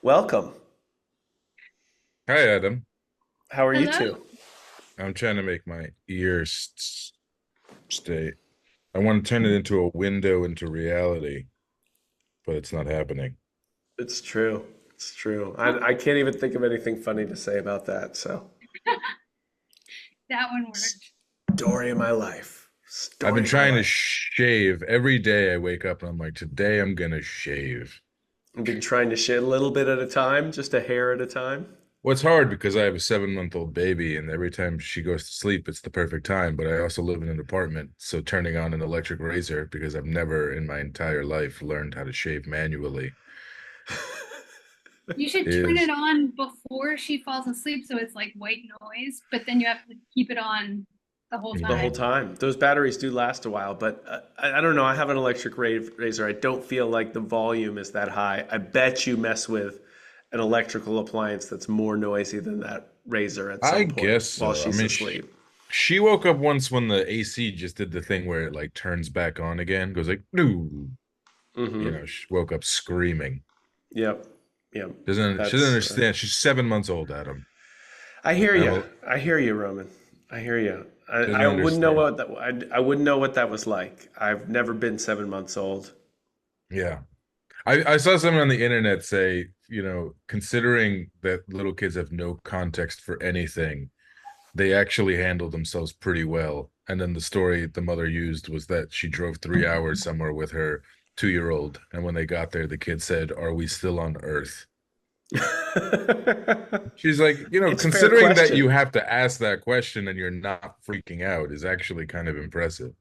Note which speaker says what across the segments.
Speaker 1: Welcome.
Speaker 2: Hi, Adam.
Speaker 1: How are you
Speaker 3: Hello.
Speaker 1: two?
Speaker 2: I'm trying to make my ears stay. I want to turn it into a window into reality, but it's not happening.
Speaker 1: It's true. It's true. I can't even think of anything funny to say about that. So,
Speaker 3: That one worked.
Speaker 1: story of my life.
Speaker 2: I've been
Speaker 1: Story of my
Speaker 2: trying to
Speaker 1: life.
Speaker 2: shave every day. I wake up and I'm like, today I'm gonna shave.
Speaker 1: I've been trying to shit a little bit at a time, just a hair at a time.
Speaker 2: What's hard because I have a 7-month-old baby, and every time she goes to sleep, it's the perfect time. But I also live in an apartment, so turning on an electric razor because I've never in my entire life learned how to shave manually
Speaker 3: You should turn it
Speaker 2: is
Speaker 3: on before she falls asleep so it's like white noise, but then you have to keep it on the whole
Speaker 1: The whole
Speaker 3: time.
Speaker 1: time. Those batteries do last a while, but I don't know. I have an electric razor. I don't feel like the volume is that high. I bet you mess with an electrical appliance that's more noisy than that razor at
Speaker 2: I
Speaker 1: some point
Speaker 2: guess
Speaker 1: while
Speaker 2: so. I
Speaker 1: she's
Speaker 2: mean,
Speaker 1: asleep.
Speaker 2: she woke up once when the AC just did the thing where it like turns back on again, goes like, no,
Speaker 1: Mm-hmm.
Speaker 2: she woke up screaming.
Speaker 1: Yep. Yep.
Speaker 2: She doesn't
Speaker 1: That's
Speaker 2: understand. She's 7 months old, Adam.
Speaker 1: I hear
Speaker 2: I'm
Speaker 1: you.
Speaker 2: a,
Speaker 1: I hear you, Roman. I hear you.
Speaker 2: doesn't
Speaker 1: I wouldn't know
Speaker 2: understand.
Speaker 1: what that I wouldn't know what that was like. I've never been 7 months old.
Speaker 2: Yeah. I saw someone on the internet say, considering that little kids have no context for anything, they actually handle themselves pretty well. And then the story the mother used was that she drove 3 hours somewhere with her 2-year-old, and when they got there, the kid said, "Are we still on Earth?" She's like,
Speaker 1: It's a fair
Speaker 2: considering that
Speaker 1: question.
Speaker 2: you have to ask that question and you're not freaking out is actually kind of impressive.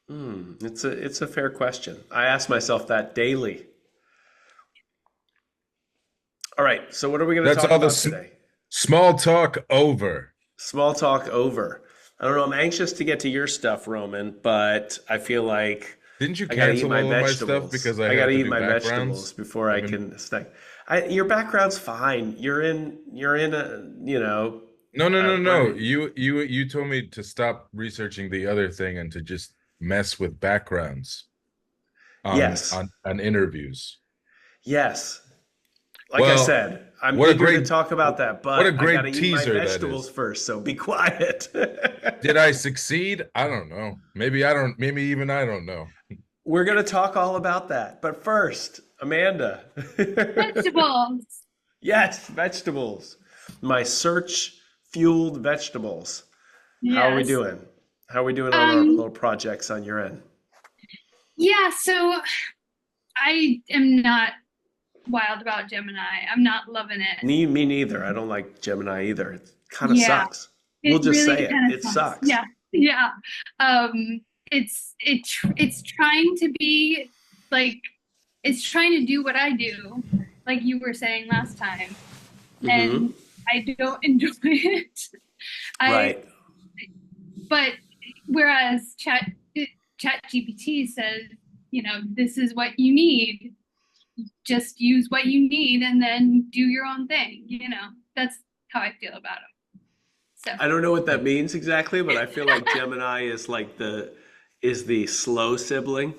Speaker 1: It's a fair question. I ask myself that daily. All right, so what are we going to
Speaker 2: That's
Speaker 1: talk
Speaker 2: all the
Speaker 1: about today?
Speaker 2: small talk over.
Speaker 1: Small talk over. I don't know. I'm anxious to get to your stuff, Roman, but I feel like
Speaker 2: Didn't you
Speaker 1: I got to eat
Speaker 2: cancel
Speaker 1: my
Speaker 2: all of my stuff
Speaker 1: vegetables.
Speaker 2: because I
Speaker 1: I got
Speaker 2: had
Speaker 1: to
Speaker 2: to
Speaker 1: eat
Speaker 2: do
Speaker 1: my vegetables
Speaker 2: backgrounds?
Speaker 1: before
Speaker 2: I've
Speaker 1: I
Speaker 2: been
Speaker 1: can stay. Your background's fine. You're in a,
Speaker 2: No, no, no,
Speaker 1: what
Speaker 2: no.
Speaker 1: are
Speaker 2: You told me to stop researching the other thing and to just mess with backgrounds on
Speaker 1: Yes.
Speaker 2: on interviews.
Speaker 1: Yes. Like I
Speaker 2: Well,
Speaker 1: said, I'm
Speaker 2: what a
Speaker 1: eager to
Speaker 2: great
Speaker 1: talk about that,
Speaker 2: what a
Speaker 1: but I got to
Speaker 2: great
Speaker 1: eat my
Speaker 2: teaser that
Speaker 1: vegetables
Speaker 2: is.
Speaker 1: first, so be quiet.
Speaker 2: Did I succeed? I don't know. Maybe even I don't know.
Speaker 1: We're going to talk all about that. But first, Amanda.
Speaker 3: Vegetables.
Speaker 1: Yes, vegetables. My search fueled vegetables. How are we
Speaker 3: Yes.
Speaker 1: doing? How are we doing on our
Speaker 3: Um,
Speaker 1: little projects on your end?
Speaker 3: yeah, so I am not wild about Gemini. I'm not loving it.
Speaker 1: Me neither. I don't like Gemini either. It kind of
Speaker 3: Yeah,
Speaker 1: sucks. We'll
Speaker 3: it
Speaker 1: just
Speaker 3: really
Speaker 1: say it.
Speaker 3: kind of
Speaker 1: It
Speaker 3: sucks.
Speaker 1: sucks.
Speaker 3: Yeah, yeah. It's trying to be like it's trying to do what I do, like you were saying last time,
Speaker 1: Mm-hmm.
Speaker 3: and I don't enjoy it. I
Speaker 1: Right.
Speaker 3: but whereas Chat GPT says, this is what you need. Just use what you need and then do your own thing. That's how I feel about them. So
Speaker 1: I don't know what that means exactly, but I feel like Gemini is like the slow sibling,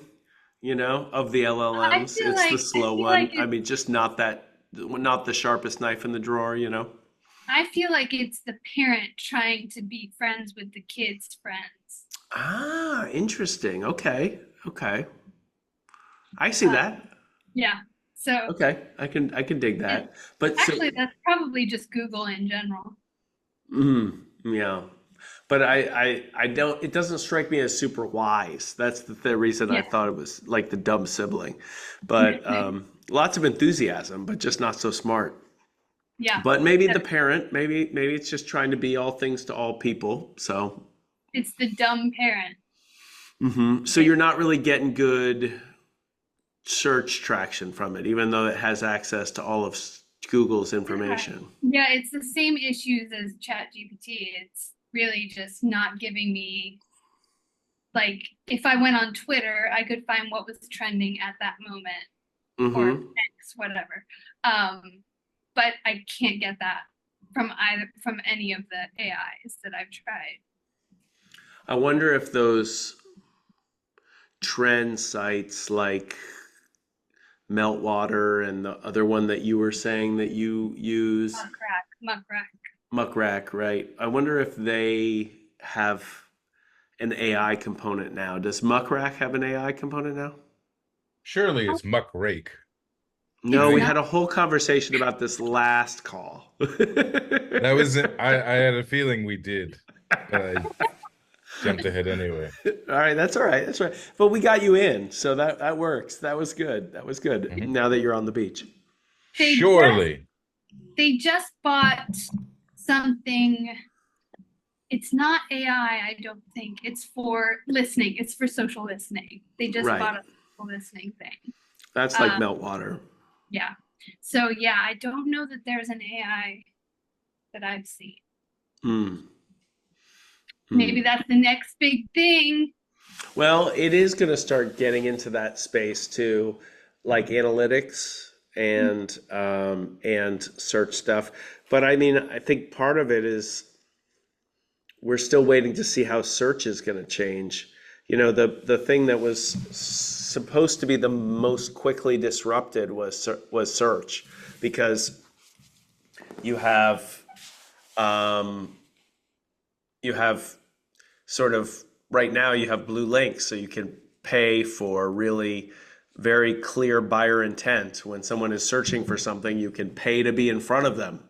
Speaker 1: of the LLMs. It's the
Speaker 3: I
Speaker 1: slow
Speaker 3: feel like
Speaker 1: one. I mean, just not the sharpest knife in the drawer.
Speaker 3: I feel like it's the parent trying to be friends with the kid's friends.
Speaker 1: Ah, interesting. Okay. Okay. I see
Speaker 3: Uh,
Speaker 1: that.
Speaker 3: yeah. So
Speaker 1: Okay. I can dig
Speaker 3: and
Speaker 1: that. But so
Speaker 3: actually, that's probably just Google in general.
Speaker 1: yeah. But I don't it doesn't strike me as super wise. That's the reason I
Speaker 3: Yeah.
Speaker 1: thought it was like the dumb sibling. But lots of enthusiasm, but just not so smart.
Speaker 3: Yeah.
Speaker 1: But maybe the
Speaker 3: That-
Speaker 1: parent, maybe it's just trying to be all things to all people. So
Speaker 3: It's the dumb parent.
Speaker 1: so you're not really getting good search traction from it, even though it has access to all of Google's
Speaker 3: Yeah.
Speaker 1: information.
Speaker 3: Yeah, it's the same issues as Chat GPT. It's really just not giving me like if I went on Twitter, I could find what was trending at that moment or
Speaker 1: hmm
Speaker 3: X, whatever. But I can't get that from any of the AIs that I've tried.
Speaker 1: I wonder if those trend sites like Meltwater and the other one that you were saying that you use,
Speaker 3: Muck rack.
Speaker 1: Muckrack, right? I wonder if they have an AI component now. Does Muckrack have an AI component now?
Speaker 2: Surely it's muck rake,
Speaker 1: No,
Speaker 3: It's
Speaker 1: we
Speaker 2: right?
Speaker 3: not.
Speaker 1: had a whole conversation about this last call.
Speaker 2: That was it. I had a feeling we did, but I jumped ahead anyway.
Speaker 1: All right, that's all right. That's right. But we got you in, so that works. That was good. That was good.
Speaker 2: Mhm.
Speaker 1: Now that you're on the beach.
Speaker 3: They
Speaker 2: Surely.
Speaker 3: they just bought something. It's not AI, I don't think. It's for listening. It's for social listening. They just
Speaker 1: Right.
Speaker 3: bought a social listening thing.
Speaker 1: That's like
Speaker 3: Um,
Speaker 1: Meltwater.
Speaker 3: yeah. So yeah, I don't know that there's an AI that I've seen.
Speaker 1: Hmm.
Speaker 3: Maybe that's the next big thing.
Speaker 1: Well, it is going to start getting into that space too, like analytics and search stuff. But I mean, I think part of it is we're still waiting to see how search is going to change. You know, the thing that was supposed to be the most quickly disrupted was search, because you have um, you have sort of right now you have blue links, so you can pay for really very clear buyer intent. When someone is searching for something, you can pay to be in front of them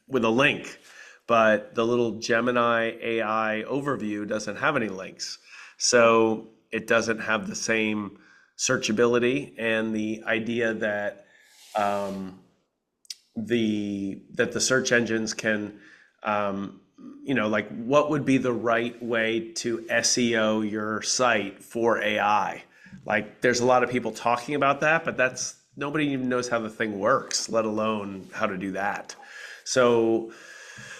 Speaker 1: with a link. But the little Gemini AI overview doesn't have any links. So it doesn't have the same searchability, and the idea that the search engines can like what would be the right way to SEO your site for AI? Like there's a lot of people talking about that, but that's nobody even knows how the thing works, let alone how to do that. So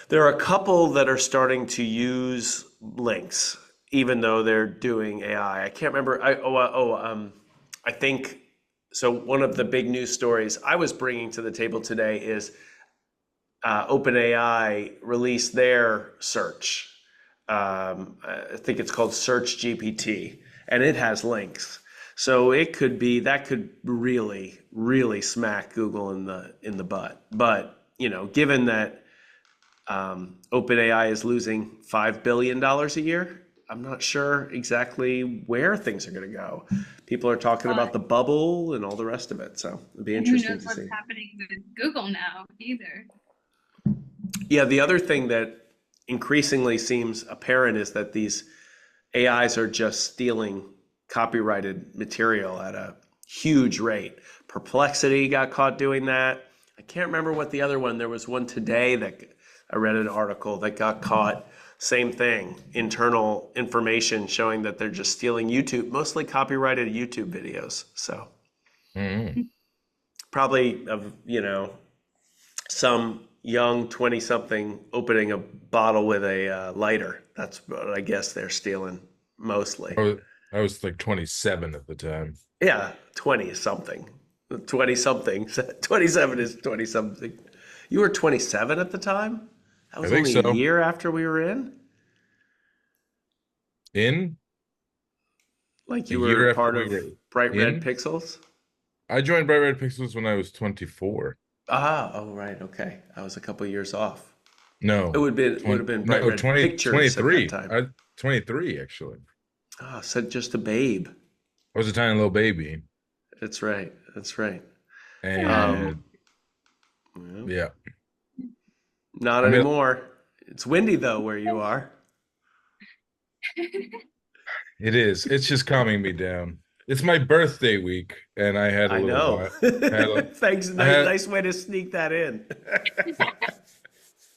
Speaker 1: there are a couple that are starting to use links, even though they're doing AI. I can't remember. I think so. One of the big news stories I was bringing to the table today is OpenAI released their search. I think it's called Search GPT, and it has links. So it could be that could really, really smack Google in the butt. But given that OpenAI is losing $5 billion a year, I'm not sure exactly where things are going to go. People are talking about the bubble and all the rest of it. So it'd be
Speaker 3: And who
Speaker 1: interesting
Speaker 3: knows
Speaker 1: to
Speaker 3: what's
Speaker 1: see.
Speaker 3: happening with Google now either.
Speaker 1: Yeah, the other thing that increasingly seems apparent is that these AIs are just stealing copyrighted material at a huge rate. Perplexity got caught doing that. I can't remember what the other one, there was one today that I read an article that got caught. Same thing, internal information showing that they're just stealing YouTube, mostly copyrighted YouTube videos. So
Speaker 2: Mhm.
Speaker 1: probably some young 20 something opening a bottle with a lighter. That's what I guess they're stealing mostly.
Speaker 2: I was like 27 at the time.
Speaker 1: Yeah, 20 something. 20 something. 27 is 20 something. You were 27 at the time? That
Speaker 2: I
Speaker 1: was
Speaker 2: think
Speaker 1: only a
Speaker 2: so.
Speaker 1: year after we were in?
Speaker 2: In
Speaker 1: Like
Speaker 2: a
Speaker 1: you were
Speaker 2: year after
Speaker 1: part
Speaker 2: we
Speaker 1: of
Speaker 2: were
Speaker 1: Bright Red
Speaker 2: in,
Speaker 1: Pixels?
Speaker 2: I joined Bright Red Pixels when I was 24.
Speaker 1: Ah, oh right, okay. I was a couple years off. It
Speaker 2: No,
Speaker 1: would
Speaker 2: 20,
Speaker 1: have been Bright
Speaker 2: no,
Speaker 1: Red
Speaker 2: 20,
Speaker 1: Pictures at that
Speaker 2: 23.
Speaker 1: time.
Speaker 2: 23 actually.
Speaker 1: Ah, so just a babe.
Speaker 2: I was a tiny little baby.
Speaker 1: That's right. That's right.
Speaker 3: Yeah.
Speaker 2: And
Speaker 1: Well,
Speaker 2: yeah,
Speaker 1: not
Speaker 2: I mean,
Speaker 1: anymore. It's windy though where you are.
Speaker 2: it is. It's just calming me down. It's my birthday week, and I had a
Speaker 1: I
Speaker 2: little
Speaker 1: know.
Speaker 2: while. Had a,
Speaker 1: Thanks.
Speaker 2: I
Speaker 1: Nice,
Speaker 2: had
Speaker 1: nice way to sneak that in.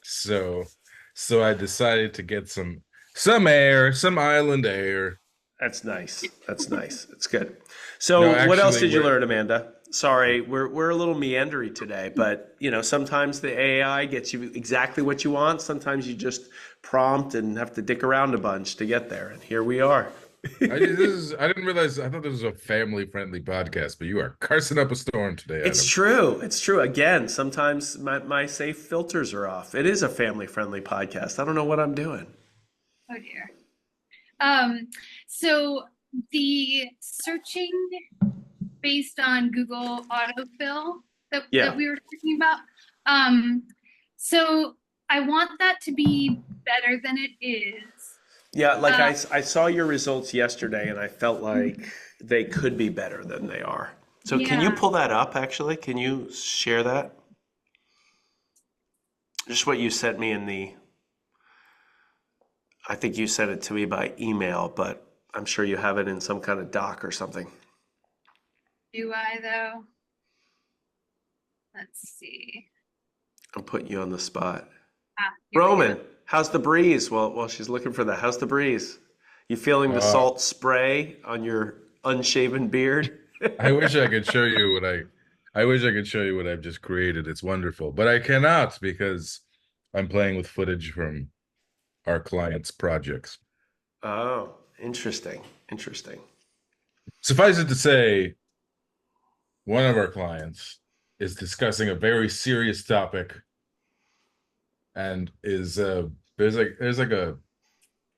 Speaker 2: so so I decided to get some air, some island air.
Speaker 1: That's nice. That's nice. It's good.
Speaker 2: No,
Speaker 1: So, what else
Speaker 2: actually,
Speaker 1: did you
Speaker 2: we're
Speaker 1: learn, Amanda? Sorry, we're a little meandery today, but sometimes the AI gets you exactly what you want. Sometimes you just prompt and have to dick around a bunch to get there, and here we are.
Speaker 2: I didn't realize. I thought this was a family-friendly podcast, but you are cursing up a storm today,
Speaker 1: It's
Speaker 2: Adam.
Speaker 1: true. It's true. Again, sometimes my safe filters are off. It is a family friendly podcast. I don't know what I'm doing.
Speaker 3: Oh dear. So the searching based on Google autofill
Speaker 1: Yeah.
Speaker 3: that we were talking about. So I want that to be better than it is.
Speaker 1: Yeah, like
Speaker 3: Uh,
Speaker 1: I saw your results yesterday and I felt like they could be better than they are. So can you
Speaker 3: yeah.
Speaker 1: pull that up actually? Can you share that? Just what you sent me in the, I think you sent it to me by email, but I'm sure you have it in some kind of doc or something.
Speaker 3: Do I though? Let's see.
Speaker 1: I'm putting you on the spot.
Speaker 3: Here we go.
Speaker 1: Roman, how's the breeze? Well, she's looking for that. How's the breeze? You feeling the
Speaker 2: Uh,
Speaker 1: salt spray on your unshaven beard?
Speaker 2: I wish I could show you what I wish I could show you what I've just created. It's wonderful, but I cannot because I'm playing with footage from our clients' projects.
Speaker 1: Oh, interesting. Interesting.
Speaker 2: Suffice it to say, one of our clients is discussing a very serious topic and is there's like a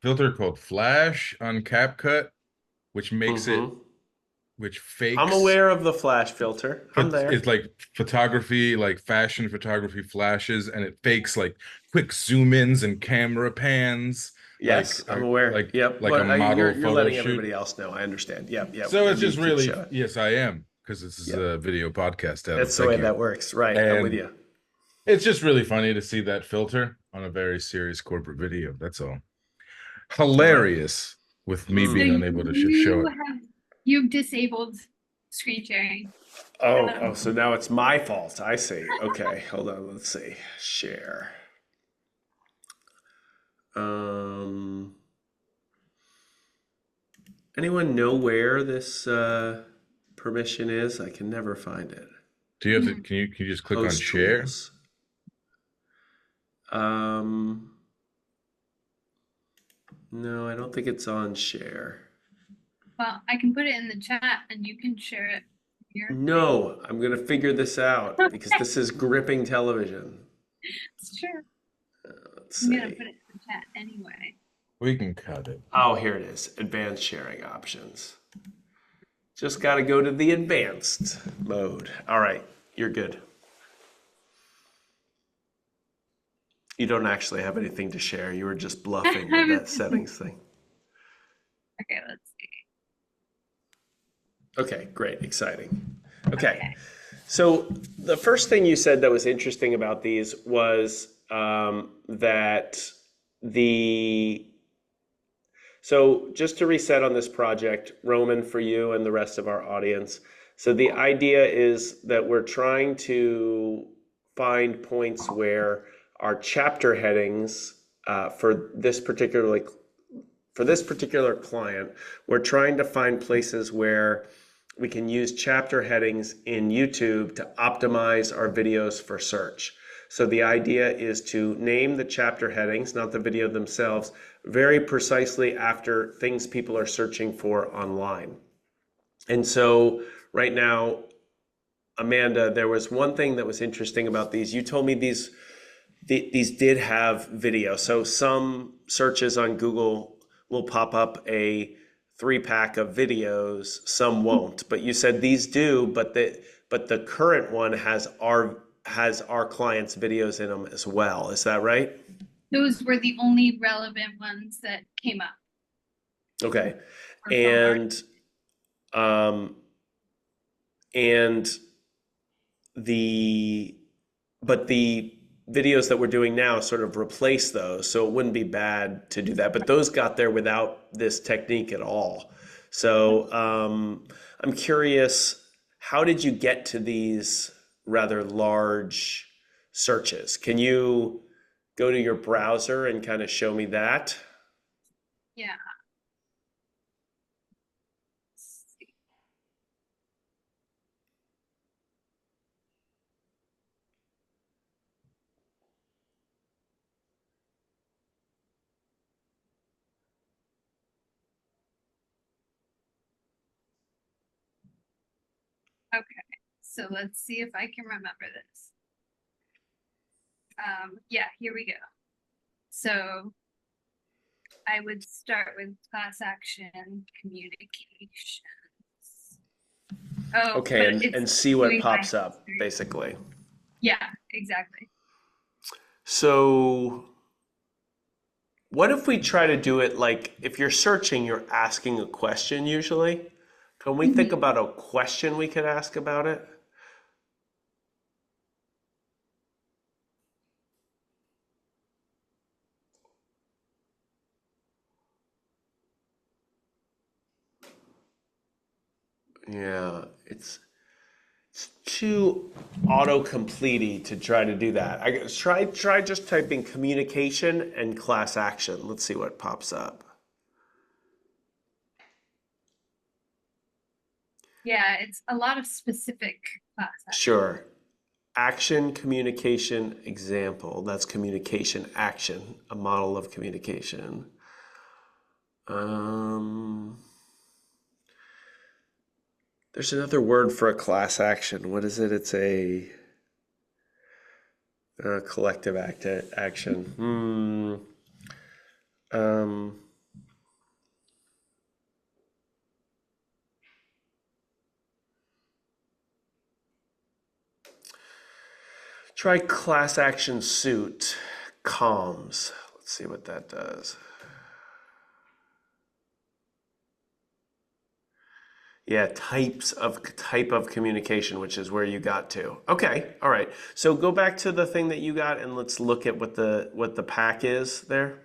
Speaker 2: filter called Flash on CapCut, which makes it
Speaker 1: Mm-hmm.
Speaker 2: which
Speaker 1: I'm
Speaker 2: fakes
Speaker 1: aware of the flash filter. I'm
Speaker 2: it's
Speaker 1: there.
Speaker 2: like photography, like fashion photography flashes, and it fakes like quick zoom ins and camera pans,
Speaker 1: Yes, I'm aware. Yep.
Speaker 2: like a
Speaker 1: But
Speaker 2: model
Speaker 1: you're
Speaker 2: photo
Speaker 1: letting
Speaker 2: shoot.
Speaker 1: everybody else know. I understand. Yep. Yep.
Speaker 2: So it's
Speaker 1: Maybe you
Speaker 2: just
Speaker 1: keep
Speaker 2: really,
Speaker 1: showing.
Speaker 2: yes, I am, because this is
Speaker 1: Yep.
Speaker 2: a video podcast, Adam.
Speaker 1: That's the way
Speaker 2: Thank you.
Speaker 1: that works. Right. I'm with
Speaker 2: And
Speaker 1: you.
Speaker 2: it's just really funny to see that filter on a very serious corporate video. That's all.
Speaker 1: All right.
Speaker 2: Hilarious with me
Speaker 3: So
Speaker 2: being unable to show it.
Speaker 3: you've disabled screen sharing.
Speaker 1: Oh, so now it's my fault. I see. Okay, hold on. Let's see. Share. Um, anyone know where this permission is? I can never find it.
Speaker 2: Do you have to, can you just click on
Speaker 1: Host
Speaker 2: share?
Speaker 1: tools. Um, no, I don't think it's on share.
Speaker 3: Well, I can put it in the chat and you can share it here.
Speaker 1: No, I'm gonna figure this out because this is gripping television.
Speaker 3: It's true.
Speaker 1: Let's
Speaker 3: I'm gonna
Speaker 1: see.
Speaker 3: put it in the chat anyway.
Speaker 2: We can cut it.
Speaker 1: Oh, here it is. Advanced sharing options. Just got to go to the advanced mode. All right, you're good. You don't actually have anything to share. You were just bluffing with that settings thing.
Speaker 3: Okay, let's see.
Speaker 1: Okay, great, exciting. Okay, so the first thing you said that was interesting about these was that the so just to reset on this project, Roman, for you and the rest of our audience. So the idea is that we're trying to find points where our chapter headings for this particular client, we're trying to find places where we can use chapter headings in YouTube to optimize our videos for search. So the idea is to name the chapter headings, not the video themselves, very precisely after things people are searching for online. And so right now, Amanda, there was one thing that was interesting about these. You told me these did have video. So some searches on Google will pop up a 3-pack of videos, some won't. But you said these do, but the current one has our clients' videos in them as well. Is that right?
Speaker 3: Those were the only relevant ones that came up.
Speaker 1: Okay.
Speaker 3: Or from
Speaker 1: And and the videos that we're doing now sort of replace those, so it wouldn't be bad to do that. But those got there without this technique at all. So I'm curious, how did you get to these rather large searches? Can you go to your browser and kind of show me that?
Speaker 3: Yeah. Okay, so let's see if I can remember this. Yeah, here we go. So I would start with class action communications. Oh,
Speaker 1: Okay,
Speaker 3: but it's
Speaker 1: and see what
Speaker 3: doing my
Speaker 1: pops up,
Speaker 3: history.
Speaker 1: basically.
Speaker 3: Yeah, exactly.
Speaker 1: So what if we try to do it like if you're searching, you're asking a question usually? Can we think
Speaker 3: Mhm.
Speaker 1: about a question we could ask about it? Yeah, it's too auto-complete to try to do that. I guess try just typing communication and class action. Let's see what pops up.
Speaker 3: Yeah, it's a lot of specific class action.
Speaker 1: Sure. Action, communication, example. That's communication action, a model of communication. Um, there's another word for a class action. What is it? It's a collective action. Um, try class action suit, comms. Let's see what that does. Yeah, type of communication, which is where you got to. Okay, all right. So go back to the thing that you got and let's look at what the pack is there.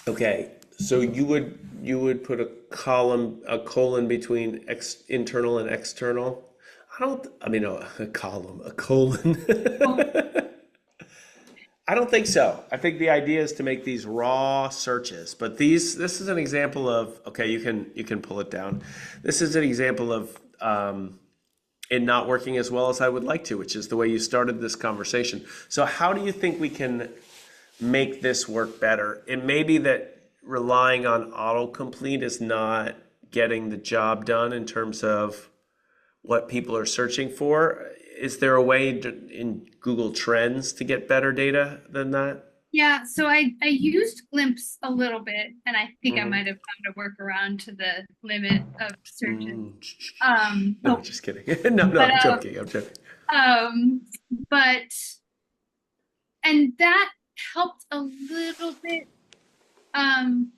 Speaker 1: Okay, so you would put a colon between internal and external. I mean a column, a colon.
Speaker 3: Oh,
Speaker 1: I don't think so. I think the idea is to make these raw searches, but this is an example of okay, you can pull it down. This is an example of it not working as well as I would like to, which is the way you started this conversation. So how do you think we can make this work better? It may be that relying on autocomplete is not getting the job done in terms of what people are searching for. Is there a way in Google Trends to get better data than that?
Speaker 3: yeah, so I used Glimpse a little bit, and I think I
Speaker 1: Hmm.
Speaker 3: might have found a workaround to the limit of searches.
Speaker 1: No,
Speaker 3: Oh,
Speaker 1: just kidding. No,
Speaker 3: but
Speaker 1: I'm joking. I'm joking.
Speaker 3: um, but and that helped a little bit. Um,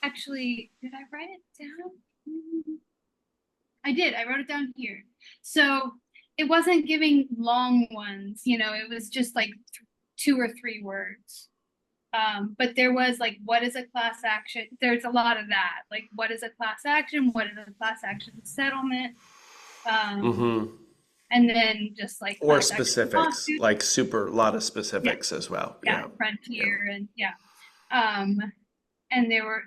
Speaker 3: actually, did I write it down? I did. I wrote it down here. So it wasn't giving long ones, it was just like 2 or 3 words. But there was like, what is a class action? There's a lot of that. Like, what is a class action? What is a class action settlement? Um,
Speaker 1: Hmm.
Speaker 3: and then just like
Speaker 1: Or
Speaker 3: class action
Speaker 1: specifics,
Speaker 3: lawsuit.
Speaker 1: like super lot of
Speaker 3: Yeah,
Speaker 1: specifics as well.
Speaker 3: yeah,
Speaker 1: Yeah, yeah.
Speaker 3: frontier and yeah. Um, and there were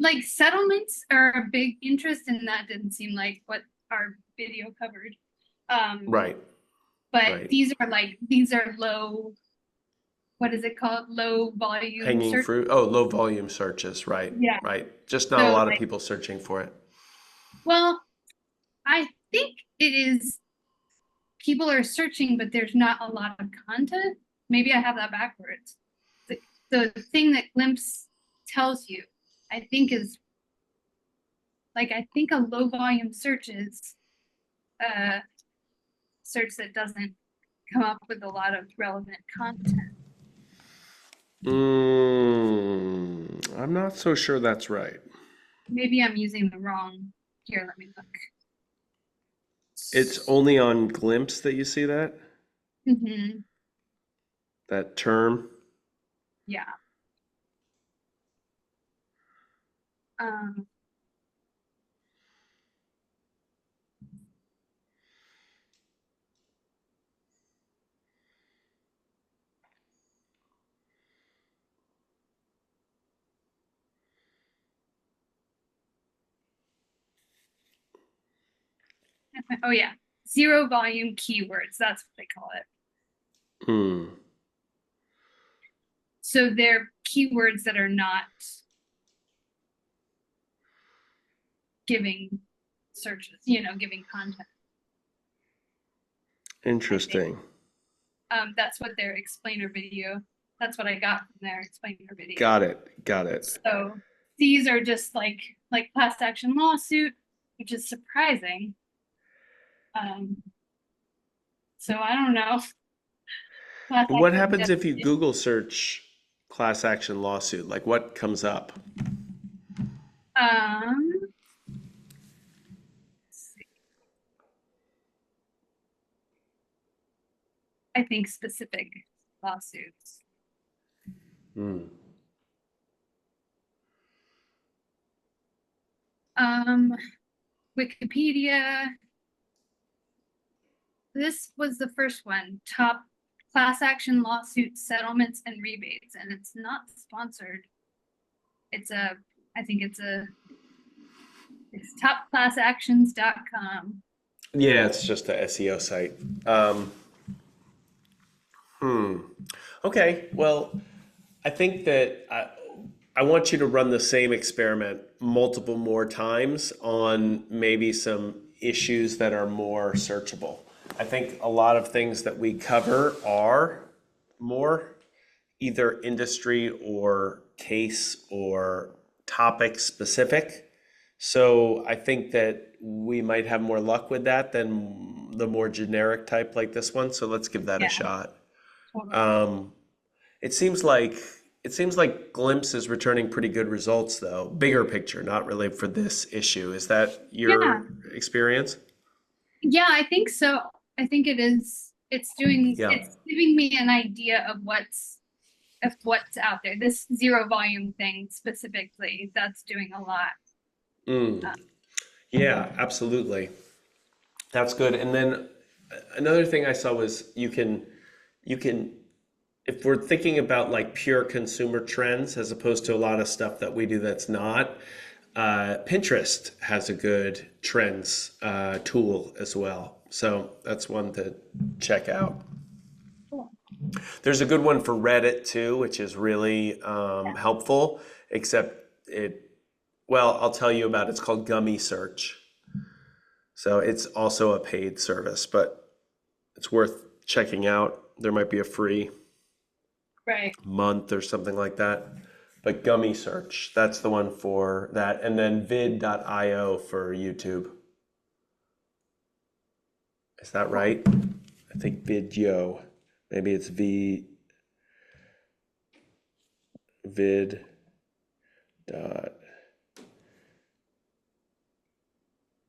Speaker 3: like settlements are a big interest, and that didn't seem like what our video covered. Um,
Speaker 1: Right,
Speaker 3: but
Speaker 1: right.
Speaker 3: these are low, what is it called? Low volume
Speaker 1: Hanging
Speaker 3: search.
Speaker 1: fruit. Oh, low volume searches. Right,
Speaker 3: Yeah.
Speaker 1: right. Just not a
Speaker 3: So
Speaker 1: lot of
Speaker 3: like,
Speaker 1: people searching for it.
Speaker 3: well, I think it is people are searching, but there's not a lot of content. Maybe I have that backwards. The, the thing that Glimpse tells you, I think is like I think a low volume search is a search that doesn't come up with a lot of relevant content.
Speaker 1: I'm not so sure that's right.
Speaker 3: Maybe I'm using the wrong. Here, let me look.
Speaker 1: It's only on Glimpse that you see that that term.
Speaker 3: Yeah. Um, oh yeah, zero volume keywords. That's what they call it.
Speaker 1: Hmm.
Speaker 3: So they're keywords that are not giving searches, giving content.
Speaker 1: Interesting.
Speaker 3: That's what their explainer video, that's what I got from their explainer video.
Speaker 1: Got it. Got it.
Speaker 3: So these are just like class action lawsuit, which is surprising. So I don't know. Class
Speaker 1: What
Speaker 3: action
Speaker 1: happens if you
Speaker 3: definition.
Speaker 1: Google search class action lawsuit? Like what comes up?
Speaker 3: Let's see. I think specific lawsuits.
Speaker 1: Hmm.
Speaker 3: Wikipedia. This was the first one. Top class action lawsuit settlements and rebates, and it's not sponsored. It's topclassactions.com.
Speaker 1: Yeah, it's just a SEO site. Hmm. Okay. Well, I think that I want you to run the same experiment multiple more times on maybe some issues that are more searchable. I think a lot of things that we cover are more either industry or case or topic specific. So I think that we might have more luck with that than the more generic type like this one. So let's give that a
Speaker 3: Yeah,
Speaker 1: shot.
Speaker 3: totally.
Speaker 1: Um, it seems like Glimpse is returning pretty good results though. Bigger picture, not really for this issue. Is that
Speaker 3: Yeah,
Speaker 1: your experience?
Speaker 3: yeah, I think so. I think it is. It's
Speaker 1: Yeah.
Speaker 3: giving me an idea of what's out there. This zero volume thing specifically, that's doing a lot.
Speaker 1: Mm.
Speaker 3: Uh,
Speaker 1: Yeah, absolutely. That's good. And then another thing I saw was you can if we're thinking about like pure consumer trends as opposed to a lot of stuff that we do that's not, Pinterest has a good trends tool as well. So that's one to check out.
Speaker 3: cool.
Speaker 1: There's a good one for Reddit too, which is really helpful, except well, I'll tell you about it. It's called Gummy Search. So it's also a paid service, but it's worth checking out. There might be a free
Speaker 3: Right.
Speaker 1: month or something like that. But Gummy Search, that's the one for that. And then vid.io for YouTube. Is that
Speaker 3: Cool.
Speaker 1: right? I think Vidyo. Maybe it's vid dot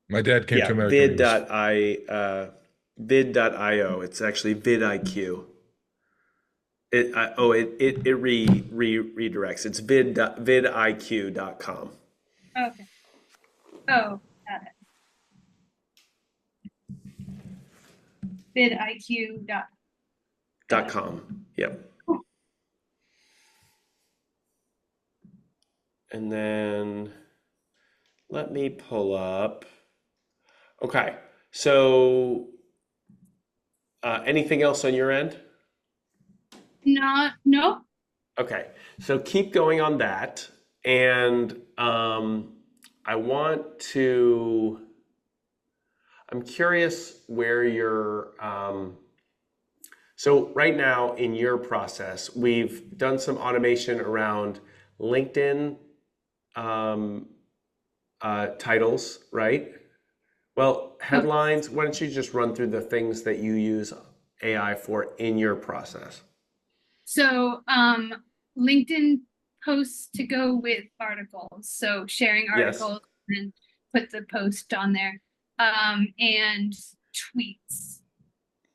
Speaker 2: My dad came to
Speaker 1: yeah,
Speaker 2: America when he was
Speaker 1: vid.io. It's actually vidIQ. It redirects. It's vidIQ.com.
Speaker 3: Okay. Oh, got it. VidIQ. Got it.
Speaker 1: .com. Yep. And then let me pull up. Okay. So anything else on your end?
Speaker 3: No.
Speaker 1: Okay. So keep going on that. And I want to, I'm curious where you're, so right now in your process, we've done some automation around LinkedIn titles, right? Well,
Speaker 3: Okay.
Speaker 1: headlines, why don't you just run through the things that you use AI for in your process?
Speaker 3: So, LinkedIn posts to go with articles. So sharing
Speaker 1: Yes.
Speaker 3: articles and put the post on there. And tweets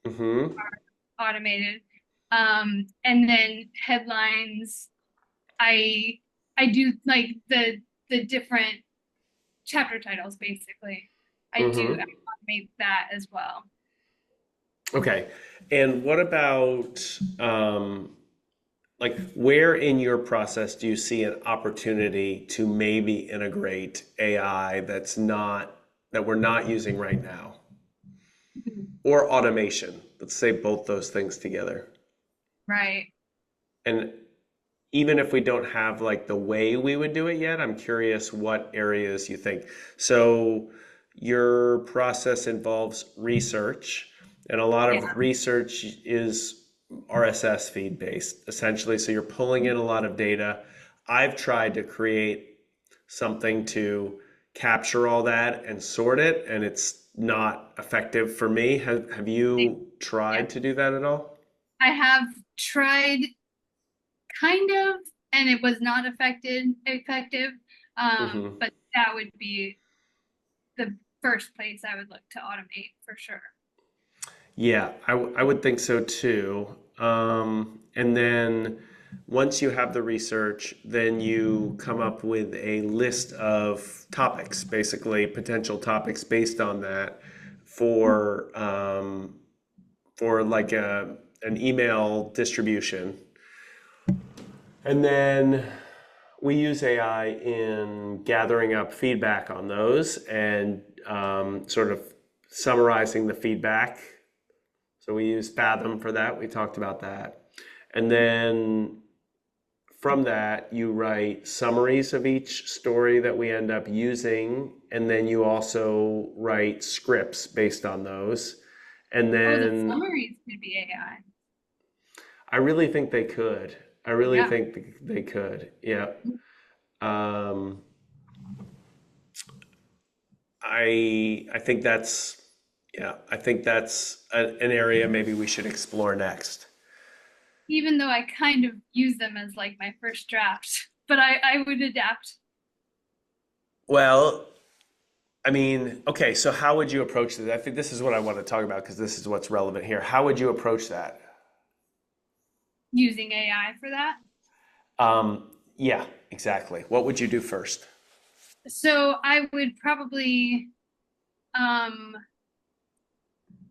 Speaker 1: Mm-hmm.
Speaker 3: automated. And then headlines, I do like the different chapter titles basically. I
Speaker 1: Mm-hmm.
Speaker 3: automate that as well.
Speaker 1: Okay. And what about like where in your process do you see an opportunity to maybe integrate AI that we're not using right now?
Speaker 3: Mhm.
Speaker 1: Or automation. Let's say both those things together.
Speaker 3: Right.
Speaker 1: And even if we don't have like the way we would do it yet, I'm curious what areas you think. So your process involves research. And a lot
Speaker 3: Yeah.
Speaker 1: of research is RSS feed based, essentially. So you're pulling in a lot of data. I've tried to create something to capture all that and sort it, and it's not effective for me. Have you
Speaker 3: Yeah.
Speaker 1: tried to do that at all?
Speaker 3: I have tried kind of, and it was not effective.
Speaker 1: Hmm.
Speaker 3: But that would be the first place I would look to automate for sure.
Speaker 1: Yeah, I would think so too. And then once you have the research, then you come up with a list of topics, basically potential topics based on that for like an email distribution. And then we use AI in gathering up feedback on those and sort of summarizing the feedback. So we use Fathom for that. We talked about that. And then from that, you write summaries of each story that we end up using. And then you also write scripts based on those. And
Speaker 3: Oh, the
Speaker 1: then
Speaker 3: summaries could be AI.
Speaker 1: I really think they could. I really
Speaker 3: Yeah.
Speaker 1: think they could. Yeah. Um, I think that's yeah. I think that's an area maybe we should explore next.
Speaker 3: Even though I kind of use them as like my first draft, but I would adapt.
Speaker 1: Well, I mean, okay, so how would you approach this? I think this is what I want to talk about because this is what's relevant here. How would you approach that?
Speaker 3: Using AI for that.
Speaker 1: Yeah, exactly. What would you do first?
Speaker 3: So I would probably, um,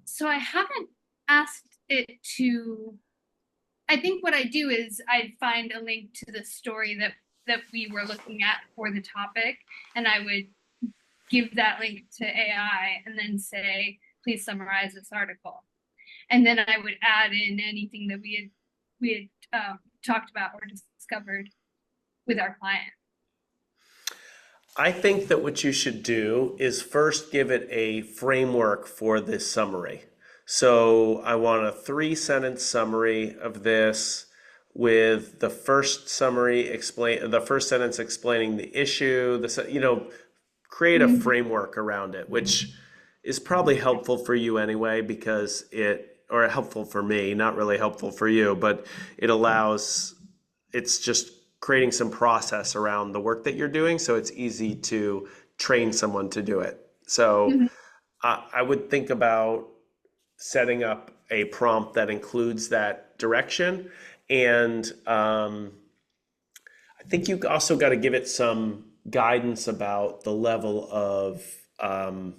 Speaker 3: so I haven't asked it to, I think what I do is I'd find a link to the story that we were looking at for the topic, and I would give that link to AI and then say, please summarize this article. And then I would add in anything that we had talked about or discovered with our client.
Speaker 1: I think that what you should do is first give it a framework for this summary. So I want a 3 sentence summary of this with the first sentence explaining the issue, create a
Speaker 3: Mhm.
Speaker 1: framework around it, which is probably helpful for you anyway because or helpful for me, not really helpful for you, but it's just creating some process around the work that you're doing so it's easy to train someone to do it. So
Speaker 3: Mhm.
Speaker 1: I would think about setting up a prompt that includes that direction. And I think you also got to give it some guidance about the level of um,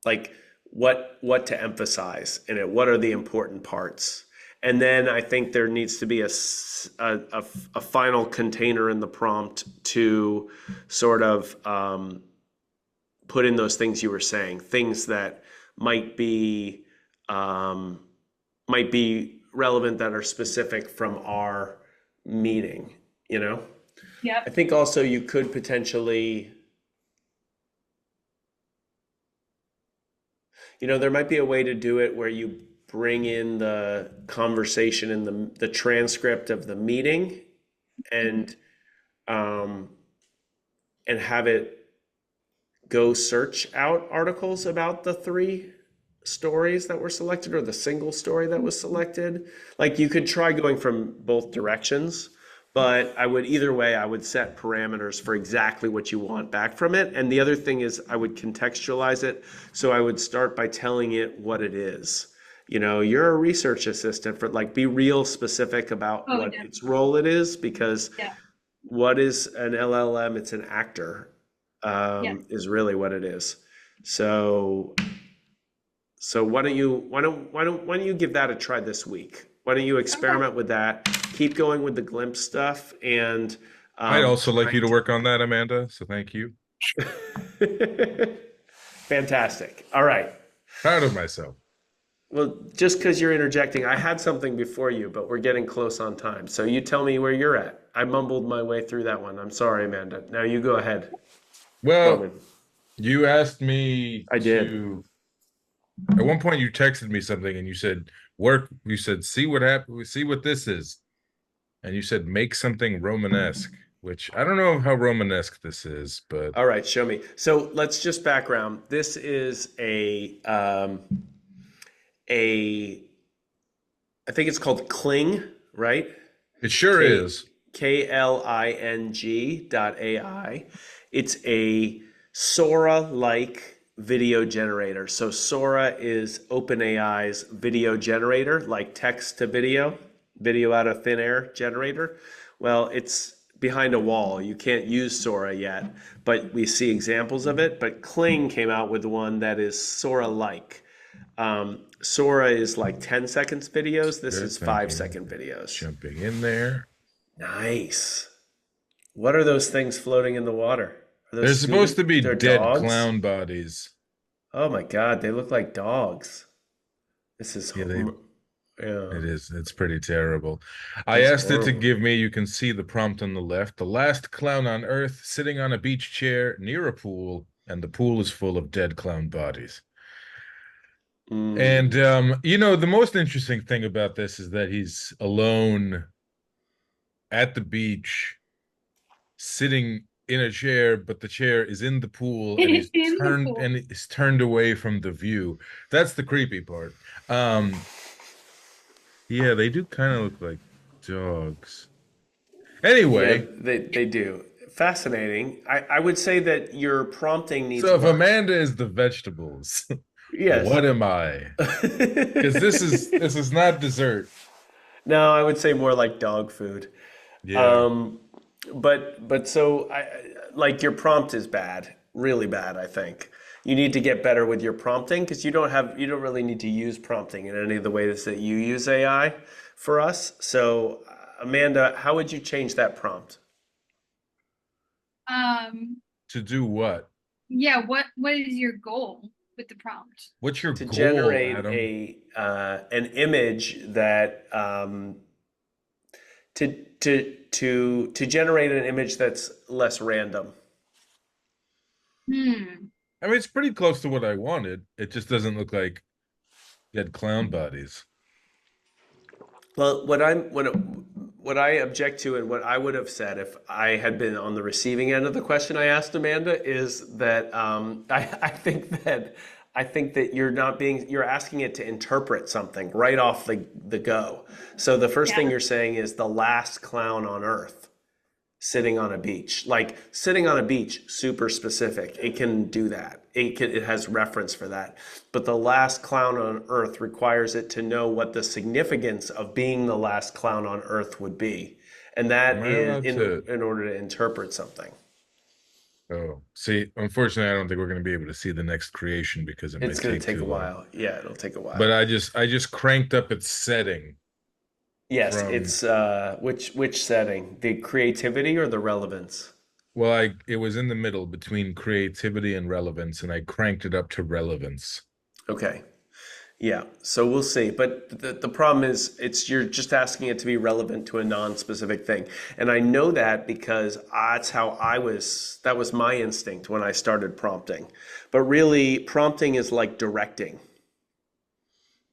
Speaker 1: like what to emphasize in it. What are the important parts? And then I think there needs to be a final container in the prompt to sort of put in those things you were saying, things that might be um, might be relevant that are specific from our meeting, you know? I
Speaker 3: Yep.
Speaker 1: think also you could potentially, there might be a way to do it where you bring in the conversation in the transcript of the meeting and um, and have it go search out articles about the 3 stories that were selected or the single story that was selected. Like you could try going from both directions, but either way, I would set parameters for exactly what you want back from it. And the other thing is I would contextualize it. So I would start by telling it what it is. You're a research assistant for like be real specific about
Speaker 3: Oh,
Speaker 1: what its
Speaker 3: definitely.
Speaker 1: role it is because
Speaker 3: Yeah.
Speaker 1: what is an LLM? It's an actor,
Speaker 3: Yeah.
Speaker 1: is really what it is. So, so why don't you give that a try this week? Why don't you
Speaker 3: Okay.
Speaker 1: experiment with that? Keep going with the glimpse stuff and
Speaker 2: I'd also like
Speaker 1: try
Speaker 2: you to work on that, Amanda. So thank you.
Speaker 1: to. Fantastic. All right.
Speaker 2: Proud of myself.
Speaker 1: Well, just because you're interjecting, I had something before you, but we're getting close on time. So you tell me where you're at. I mumbled my way through that one. I'm sorry, Amanda. Now you go ahead,
Speaker 2: Well,
Speaker 1: Roman.
Speaker 2: you asked me
Speaker 1: I did.
Speaker 2: to At one point, you texted me something and you said, "Work." You said, "See what happened. See what this is." And you said, "Make something Romanesque," which I don't know how Romanesque this is, but
Speaker 1: All right, show me. So let's just background. This is a I think it's called Kling, right?
Speaker 2: it sure
Speaker 1: K
Speaker 2: is.
Speaker 1: KLING.ai. It's a Sora-like video generator. So Sora is OpenAI's video generator, like text to video, video out of thin air generator. Well, it's behind a wall. You can't use Sora yet, but we see examples of it. But Kling came out with one that is Sora-like. Sora is like 10 seconds videos. This
Speaker 2: Good,
Speaker 1: is
Speaker 2: thank
Speaker 1: 5-second
Speaker 2: you.
Speaker 1: videos.
Speaker 2: Jumping in there.
Speaker 1: Nice. What are those things floating in the water? Are
Speaker 2: There's
Speaker 1: those
Speaker 2: supposed to be
Speaker 1: they're
Speaker 2: dead
Speaker 1: dogs?
Speaker 2: clown bodies.
Speaker 1: Oh my God, they look like dogs. This is,
Speaker 2: Yeah, they
Speaker 1: yeah,
Speaker 2: it is. It's pretty terrible. I
Speaker 1: that's
Speaker 2: asked it to
Speaker 1: horrible.
Speaker 2: give me, you can see the prompt on the left, the last clown on Earth sitting on a beach chair near a pool, and the pool is full of dead clown bodies. And
Speaker 1: Mm.
Speaker 2: the most interesting thing about this is that he's alone at the beach, sitting in a chair, but the chair is in the pool and he's
Speaker 3: In the
Speaker 2: turned
Speaker 3: pool.
Speaker 2: and is turned away from the view. That's the creepy part. Yeah, they do kind of look like dogs.
Speaker 1: Yeah,
Speaker 2: Anyway,
Speaker 1: they do. Fascinating. I would say that your prompting needs
Speaker 2: so if
Speaker 1: work.
Speaker 2: Amanda is the vegetables,
Speaker 1: Yes.
Speaker 2: what am I? Because this is not dessert.
Speaker 1: No, I would say more like dog food.
Speaker 2: Yeah.
Speaker 1: Um, but so like your prompt is bad, really bad, I think. You need to get better with your prompting because you don't really need to use prompting in any of the ways that you use AI for us. So Amanda, how would you change that prompt?
Speaker 3: Um,
Speaker 2: To do what?
Speaker 3: yeah, what is your goal with the prompt?
Speaker 2: What's your
Speaker 1: To
Speaker 2: goal,
Speaker 1: generate
Speaker 2: Adam?
Speaker 1: a an image that to generate an image that's less random.
Speaker 3: Hmm.
Speaker 2: I mean, it's pretty close to what I wanted. It just doesn't look like dead clown bodies.
Speaker 1: Well, what I object to and what I would have said if I had been on the receiving end of the question I asked Amanda is that I think that you're asking it to interpret something right off the go. So the first thing
Speaker 3: Yeah.
Speaker 1: you're saying is the last clown on earth sitting on a beach. Like sitting on a beach, super specific. It can do that. It has reference for that. But the last clown on earth requires it to know what the significance of being the last clown on earth would be. And
Speaker 2: Am
Speaker 1: that
Speaker 2: I
Speaker 1: is
Speaker 2: allowed to?
Speaker 1: in order to interpret something.
Speaker 2: Oh, see, unfortunately, I don't think we're going to be able to see the next creation because it
Speaker 1: It's
Speaker 2: might
Speaker 1: going to
Speaker 2: take
Speaker 1: take a
Speaker 2: too long.
Speaker 1: while. Yeah, it'll take a
Speaker 2: But
Speaker 1: while.
Speaker 2: I just cranked up its setting
Speaker 1: Yes,
Speaker 2: from
Speaker 1: it's which setting? The creativity or the relevance?
Speaker 2: well, I it was in the middle between creativity and relevance, and I cranked it up to relevance.
Speaker 1: Okay. Yeah, so we'll see. But the problem is it's you're just asking it to be relevant to a non-specific thing. And I know that because that's how that was my instinct when I started prompting. But really, prompting is like directing.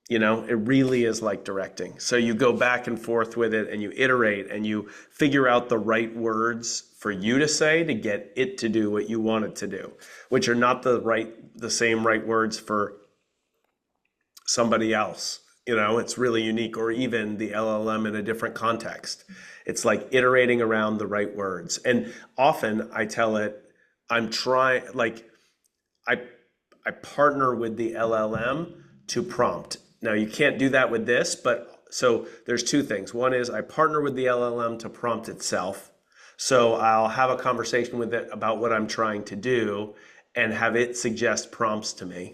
Speaker 1: It really is like directing. So you go back and forth with it and you iterate and you figure out the right words for you to say to get it to do what you want it to do, which are not the same right words for somebody else. It's really unique, or even the LLM in a different context. It's like iterating around the right words. And often I tell it, I'm trying, like, I, I partner with the LLM to prompt. Now, you can't do that with this, but so there's two things. One is I partner with the LLM to prompt itself. So I'll have a conversation with it about what I'm trying to do and have it suggest prompts to me.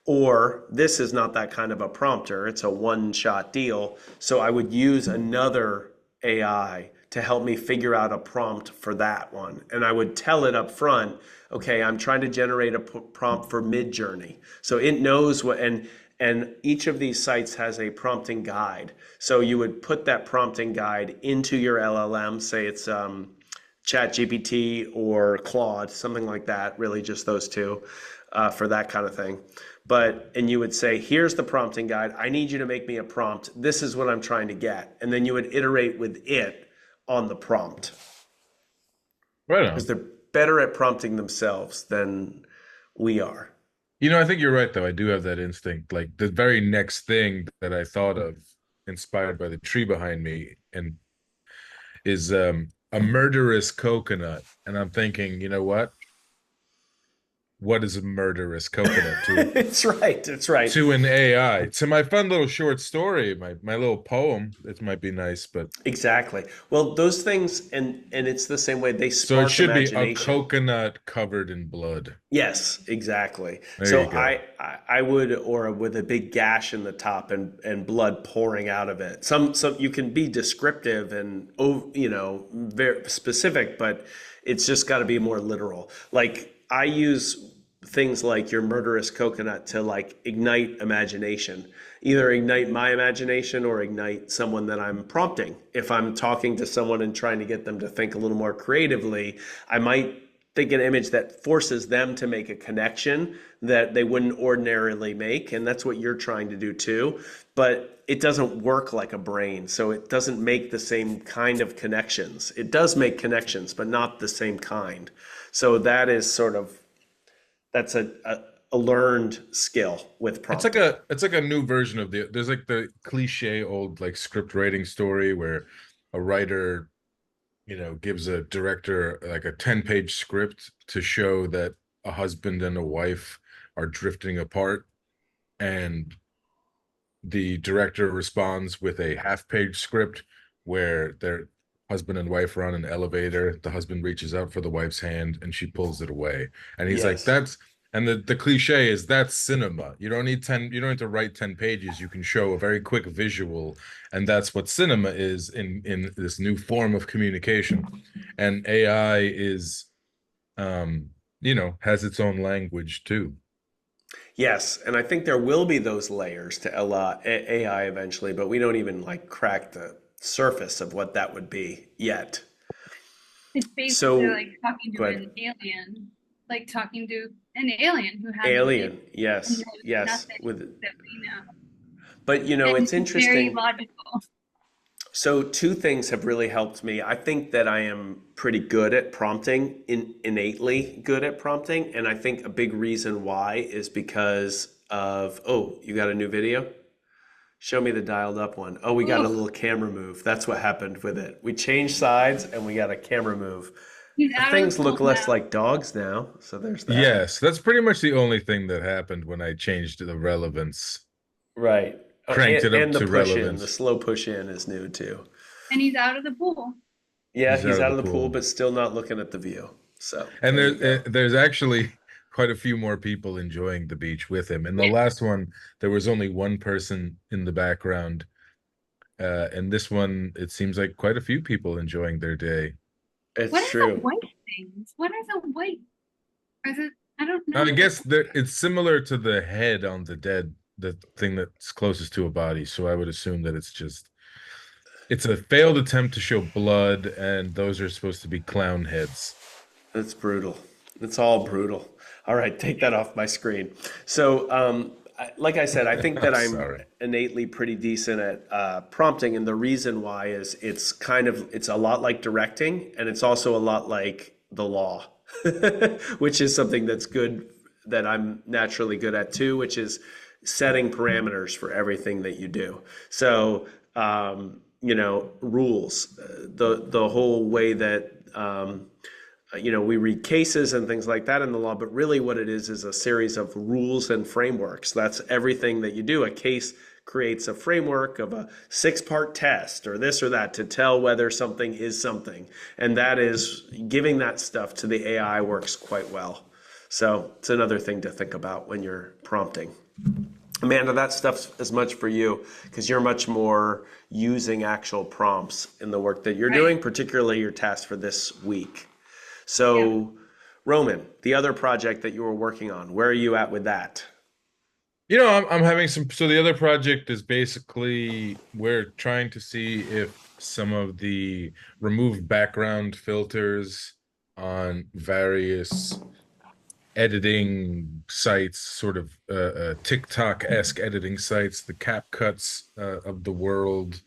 Speaker 1: Or this is not that kind of a prompter, it's a one-shot deal. So I would use another AI to help me figure out a prompt for that one. And I would tell it up front, okay, I'm trying to generate a prompt for Midjourney. So it knows what, and each of these sites has a prompting guide. So you would put that prompting guide into your LLM, say it's ChatGPT or Claude, something like that, really just those two. for that kind of thing. And you would say, here's the prompting guide. I need you to make me a prompt. This is what I'm trying to get. And then you would iterate with it on the prompt
Speaker 2: Right
Speaker 1: because
Speaker 2: on.
Speaker 1: they're better at prompting themselves than we are.
Speaker 2: You know, I think you're right, though. I do have that instinct. Like the very next thing that I thought of, inspired by the tree behind me, and is a murderous coconut. And I'm thinking, you know what? What is a murderous coconut to
Speaker 1: It's right. It's right.
Speaker 2: to an AI? To my fun little short story, my little poem, it might be nice, but
Speaker 1: Exactly. Well, those things, and it's the same way they
Speaker 2: so it
Speaker 1: spark
Speaker 2: should be a
Speaker 1: imagination.
Speaker 2: coconut covered in blood.
Speaker 1: Yes, exactly.
Speaker 2: There
Speaker 1: So
Speaker 2: you go.
Speaker 1: I would, or with a big gash in the top and blood pouring out of it. Some you can be descriptive and very specific, but it's just got to be more literal. Like I use things like your murderous coconut to like ignite imagination, either ignite my imagination or ignite someone that I'm prompting. If I'm talking to someone and trying to get them to think a little more creatively, I might think an image that forces them to make a connection that they wouldn't ordinarily make. And that's what you're trying to do too. But it doesn't work like a brain. So it doesn't make the same kind of connections. It does make connections, but not the same kind. So that is sort of, that's a learned skill with prompting.
Speaker 2: It's like a new version of there's like the cliche old like script writing story where a writer, gives a director like a 10-page script to show that a husband and a wife are drifting apart, and the director responds with a half-page script where their husband and wife are on an elevator. The husband reaches out for the wife's hand and she pulls it away. And he's like,
Speaker 1: Yes.
Speaker 2: that's and the cliche is that's cinema. You don't need to write 10 pages. You can show a very quick visual, and that's what cinema is in this new form of communication. And AI is has its own language too.
Speaker 1: Yes, and I think there will be those layers to AI eventually, but we don't even like crack the surface of what that would be yet.
Speaker 3: It's basically
Speaker 1: So,
Speaker 3: like talking to
Speaker 1: but
Speaker 3: an alien, like talking to an alien who has a baby
Speaker 1: Alien,
Speaker 3: and
Speaker 1: yes,
Speaker 3: knows
Speaker 1: yes,
Speaker 3: nothing
Speaker 1: with
Speaker 3: that we know.
Speaker 1: but
Speaker 3: And
Speaker 1: it's
Speaker 3: it's very
Speaker 1: interesting.
Speaker 3: logical.
Speaker 1: So two things have really helped me. I think that I am pretty good at prompting, innately good at prompting, and I think a big reason why is because of, oh, you got a new video? Show me the dialed up one. Oh, we got a
Speaker 3: Oh,
Speaker 1: little camera move. That's what happened with it. We changed sides and we got a camera move.
Speaker 3: he's
Speaker 1: The
Speaker 3: out of the
Speaker 1: things
Speaker 3: pool
Speaker 1: look less
Speaker 3: now.
Speaker 1: like dogs now, so there's that.
Speaker 2: Yes, that's pretty much the only thing that happened when I changed the relevance,
Speaker 1: Right. Oh,
Speaker 2: cranked it up
Speaker 1: and the
Speaker 2: to
Speaker 1: push in, the
Speaker 2: relevance.
Speaker 1: slow push in is new too.
Speaker 3: And he's out of the pool.
Speaker 1: Yeah,
Speaker 2: He's out
Speaker 1: he's
Speaker 2: of
Speaker 1: out
Speaker 2: the
Speaker 1: of the pool,
Speaker 2: pool.
Speaker 1: but still not looking at the view. So
Speaker 2: And
Speaker 1: there you go.
Speaker 2: there's actually quite a few more people enjoying the beach with him. In the
Speaker 3: Yeah.
Speaker 2: last one, there was only one person in the background. And this one, it seems like quite a few people enjoying their day.
Speaker 3: What
Speaker 1: It's
Speaker 3: are the
Speaker 1: true.
Speaker 3: white things? What are the white? Is it? I don't
Speaker 2: I
Speaker 3: know.
Speaker 2: guess it's similar to the head on the dead, the thing that's closest to a body. So I would assume that it's a failed attempt to show blood, and those are supposed to be clown heads.
Speaker 1: It's brutal. It's all brutal. All right, take that off my screen. So, like I said, I think that
Speaker 2: I'm
Speaker 1: I'm
Speaker 2: sorry.
Speaker 1: innately pretty decent at prompting, and the reason why is it's a lot like directing, and it's also a lot like the law, which is something that's good that I'm naturally good at too, which is setting parameters for everything that you do. So, rules, the whole way that we read cases and things like that in the law, but really what it is a series of rules and frameworks. That's everything that you do. A case creates a framework of a 6-part test or this or that to tell whether something is something. And that is giving that stuff to the AI works quite well. So it's another thing to think about when you're prompting. Amanda, that stuff's as much for you because you're much more using actual prompts in the work that you're
Speaker 3: Right.
Speaker 1: doing, particularly your task for this week.
Speaker 3: Yeah.
Speaker 1: So, Roman, the other project that you were working on, where are you at with that?
Speaker 2: I'm having some. So the other project is basically we're trying to see if some of the removed background filters on various editing sites, sort of TikTok-esque editing sites, the CapCuts of the world.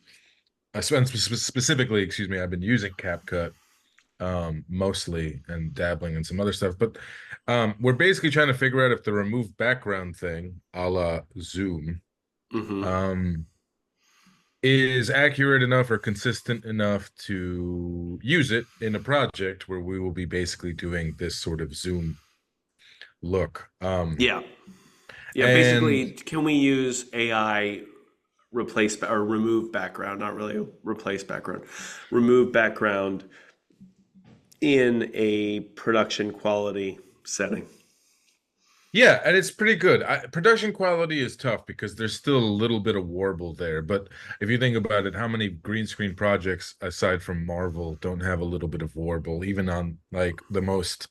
Speaker 2: Specifically, excuse me, I've been using CapCut mostly and dabbling in some other stuff, but we're basically trying to figure out if the remove background thing, a la Zoom,
Speaker 1: Mm-hmm.
Speaker 2: um, is accurate enough or consistent enough to use it in a project where we will be basically doing this sort of Zoom look.
Speaker 1: Yeah. Yeah.
Speaker 2: And
Speaker 1: Basically, can we use AI or remove background? Not really replace background, remove background in a production quality setting.
Speaker 2: yeah, and it's pretty good. Production quality is tough because there's still a little bit of warble there. But if you think about it, how many green screen projects aside from Marvel don't have a little bit of warble, even on like the most,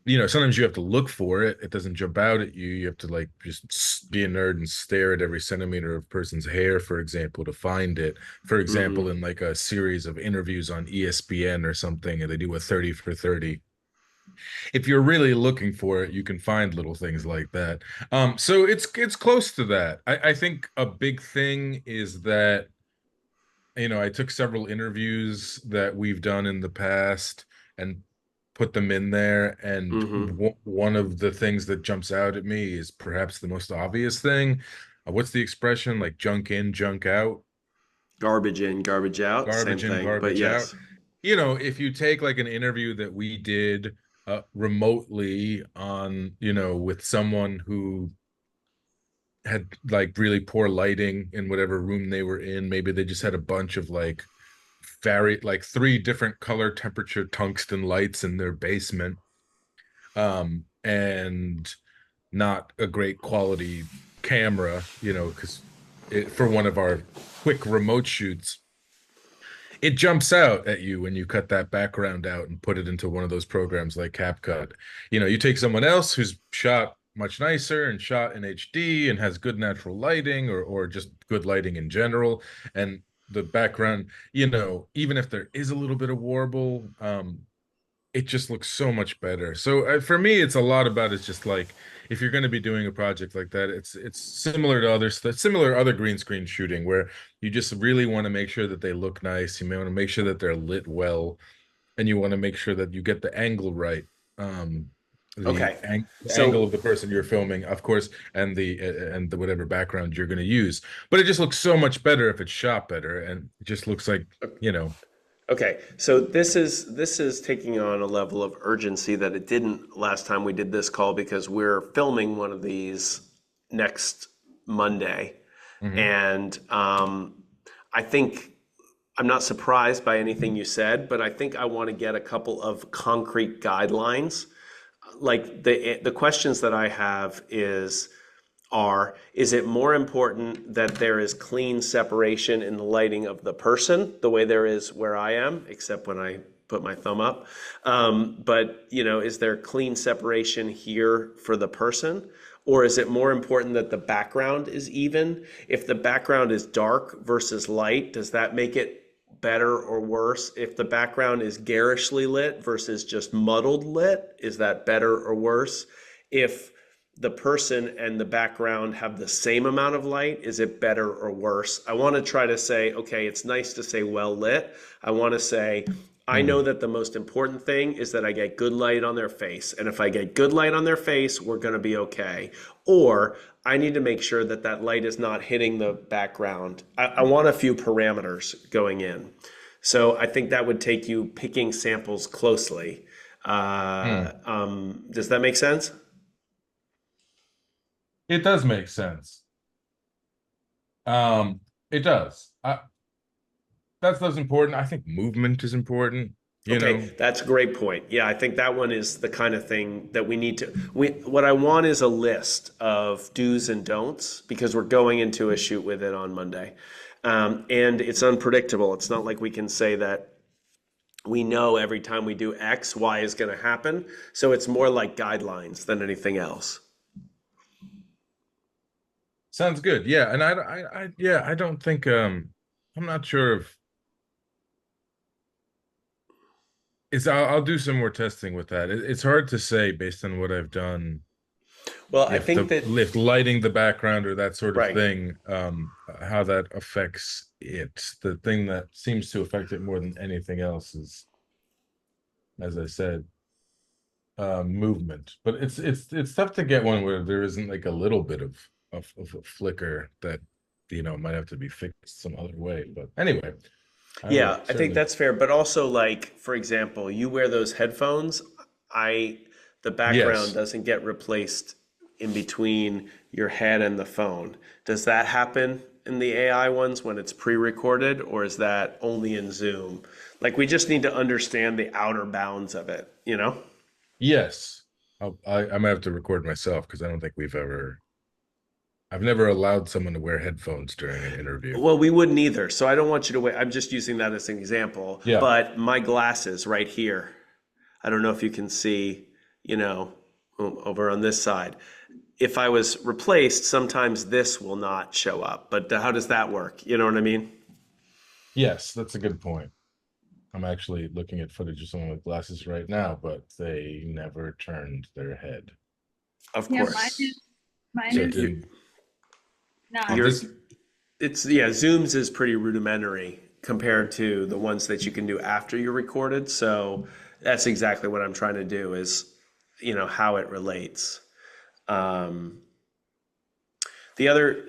Speaker 2: sometimes you have to look for it. It doesn't jump out at you. You have to like just be a nerd and stare at every centimeter of a person's hair, for example, to find it. For example,
Speaker 1: Mm-hmm.
Speaker 2: in like a series of interviews on ESPN or something, and they do a 30 for 30. If you're really looking for it, you can find little things like that. So it's close to that. I think a big thing is that, I took several interviews that we've done in the past and put them in there. And
Speaker 1: Mm-hmm.
Speaker 2: one of the things that jumps out at me is perhaps the most obvious thing. What's the expression? Like junk in, junk out,
Speaker 1: Garbage in, garbage out, same
Speaker 2: garbage in,
Speaker 1: thing. But
Speaker 2: garbage out.
Speaker 1: yes.
Speaker 2: If you take like an interview that we did remotely on, with someone who had like really poor lighting in whatever room they were in, maybe they just had a bunch of like like three different color temperature tungsten lights in their basement, and not a great quality camera, because for one of our quick remote shoots, it jumps out at you when you cut that background out and put it into one of those programs like CapCut. You take someone else who's shot much nicer and shot in HD and has good natural lighting, or just good lighting in general, and the background, even if there is a little bit of warble, it just looks so much better. So for me, it's a lot about, it's just like, if you're going to be doing a project like that, it's similar to similar other green screen shooting, where you just really want to make sure that they look nice. You may want to make sure that they're lit well, and you want to make sure that you get the angle right.
Speaker 1: Okay.
Speaker 2: The angle
Speaker 1: So
Speaker 2: of the person you're filming, of course, and the whatever background you're going to use. But it just looks so much better if it's shot better, and it just looks like,
Speaker 1: okay, so this is taking on a level of urgency that it didn't last time we did this call because we're filming one of these next Monday,
Speaker 2: mhm.
Speaker 1: and I think I'm not surprised by anything you said, but I think I want to get a couple of concrete guidelines. Like the questions that I have is it more important that there is clean separation in the lighting of the person, the way there is where I am, except when I put my thumb up? But, is there clean separation here for the person? Or is it more important that the background is even? If the background is dark versus light, does that make it better or worse? If the background is garishly lit versus just muddled lit, is that better or worse? If the person and the background have the same amount of light, is it better or worse? I want to try to say, okay, it's nice to say well lit. I want to say, I know
Speaker 2: Hmm.
Speaker 1: that the most important thing is that I get good light on their face. And if I get good light on their face, we're going to be okay. Or I need to make sure that that light is not hitting the background. I want a few parameters going in. So I think that would take you picking samples closely.
Speaker 2: Hmm.
Speaker 1: Does that make sense?
Speaker 2: It does make sense. It does. That's important. I think movement is important, you
Speaker 1: Okay,
Speaker 2: know.
Speaker 1: that's a great point. Yeah, I think that one is the kind of thing that we need to. What I want is a list of do's and don'ts because we're going into a shoot with it on Monday, and it's unpredictable. It's not like we can say that we know every time we do X, Y is going to happen. So it's more like guidelines than anything else.
Speaker 2: Sounds good. Yeah, and yeah, I don't think I'm not sure if I'll do some more testing with that. It's hard to say based on what I've done
Speaker 1: Well, I
Speaker 2: if the
Speaker 1: think that
Speaker 2: if lighting the background or that sort of
Speaker 1: right.
Speaker 2: thing, how that affects it. The thing that seems to affect it more than anything else is, as I said, movement. But it's tough to get one where there isn't like a little bit of a flicker that might have to be fixed some other way. But anyway, I will
Speaker 1: Yeah, I think
Speaker 2: certainly.
Speaker 1: that's fair. But also, like, for example, you wear those headphones, I the background
Speaker 2: Yes.
Speaker 1: doesn't get replaced in between your head and the phone. Does that happen in the AI ones when it's pre-recorded, or is that only in Zoom? Like, we just need to understand the outer bounds of it, you know?
Speaker 2: Yes. I might have to record myself because I don't think I've never allowed someone to wear headphones during an interview.
Speaker 1: Well, we wouldn't either. So I don't want you to wait. I'm just using that as an example.
Speaker 2: Yeah.
Speaker 1: But my glasses right here, I don't know if you can see, you know, over on this side. If I was replaced, sometimes this will not show up. But how does that work? You know what I mean?
Speaker 2: Yes, that's a good point. I'm actually looking at footage of someone with glasses right now, but they never turned their head.
Speaker 1: Of
Speaker 3: Yeah,
Speaker 1: course.
Speaker 3: mine
Speaker 2: So it
Speaker 3: is
Speaker 1: You,
Speaker 2: didn't.
Speaker 3: not.
Speaker 2: Well,
Speaker 1: you're,
Speaker 2: this.
Speaker 1: it's yeah, Zooms is pretty rudimentary compared to the ones that you can do after you're recorded. So that's exactly what I'm trying to do is, how it relates. Um, The other,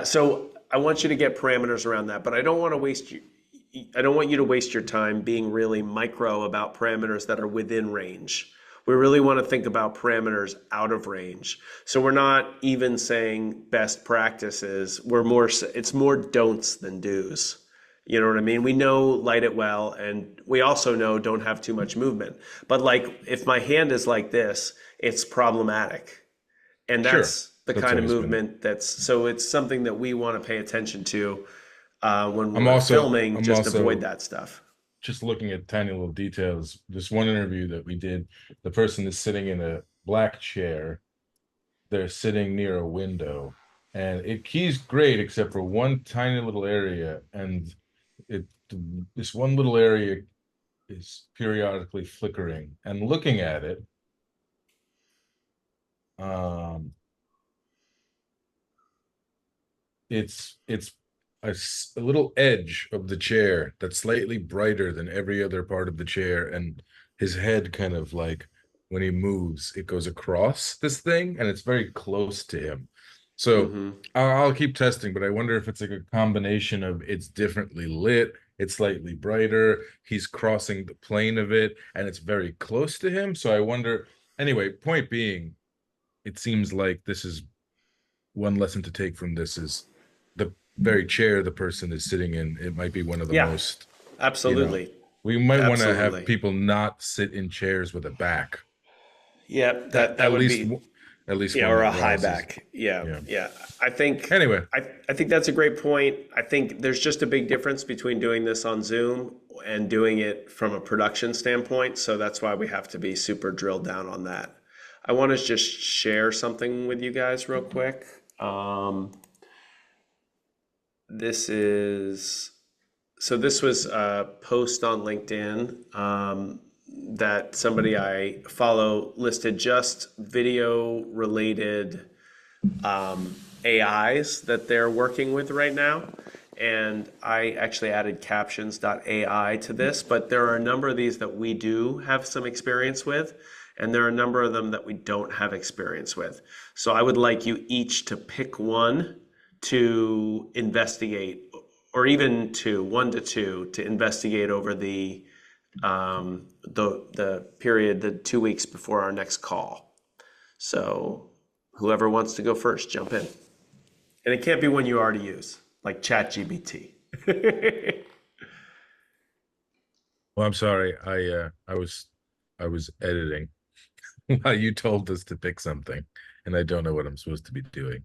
Speaker 1: so I want you to get parameters around that, but I don't want to waste you. I don't want you to waste your time being really micro about parameters that are within range. We really want to think about parameters out of range. So we're not even saying best practices. It's more don'ts than do's. You know what I mean? We know light it well, and we also know don't have too much movement. But like if my hand is like this, it's problematic. And
Speaker 2: Sure,
Speaker 1: that's the
Speaker 2: that's
Speaker 1: kind of
Speaker 2: always been.
Speaker 1: movement so it's something that we want to pay attention to when
Speaker 2: I'm
Speaker 1: we're
Speaker 2: also
Speaker 1: filming,
Speaker 2: I'm
Speaker 1: just avoid
Speaker 2: also
Speaker 1: that stuff.
Speaker 2: just looking at tiny little details. This one interview that we did, the person is sitting in a black chair. They're sitting near a window, and he's great except for one tiny little area, and it this one little area is periodically flickering. And looking at it, um, it's a little edge of the chair that's slightly brighter than every other part of the chair, and his head kind of like when he moves, it goes across this thing, and it's very close to him. So
Speaker 1: Hmm.
Speaker 2: I'll keep testing, but I wonder if it's like a combination of it's differently lit, it's slightly brighter, he's crossing the plane of it, and it's very close to him. So I wonder. Anyway, point being, it seems like this is one lesson to take from this is the very chair the person is sitting in. It might be one of the
Speaker 1: Yeah,
Speaker 2: most, you know,
Speaker 1: absolutely.
Speaker 2: we might want to have
Speaker 1: Absolutely.
Speaker 2: people not sit in chairs with a back.
Speaker 1: Yeah,
Speaker 2: At,
Speaker 1: that
Speaker 2: at
Speaker 1: would
Speaker 2: least,
Speaker 1: be,
Speaker 2: at least
Speaker 1: yeah,
Speaker 2: one
Speaker 1: or
Speaker 2: that
Speaker 1: a high
Speaker 2: rises.
Speaker 1: back. Yeah,
Speaker 2: Yeah.
Speaker 1: yeah. I think
Speaker 2: Anyway,
Speaker 1: I think that's a great point. I think there's just a big difference between doing this on Zoom and doing it from a production standpoint. So that's why we have to be super drilled down on that. I want to just share something with you guys real quick. This is this was a post on LinkedIn that somebody I follow listed just video related AIs that they're working with right now. And I actually added captions.ai to this, but there are a number of these that we do have some experience with, and there are a number of them that we don't have experience with. So I would like you each to pick one to investigate, or even two, one to two, to investigate over the period, the 2 weeks before our next call. So whoever wants to go first, jump in. And it can't be one you already use, like ChatGPT.
Speaker 2: well, I'm sorry. I was editing while you told us to pick something, and I don't know what I'm supposed to be doing.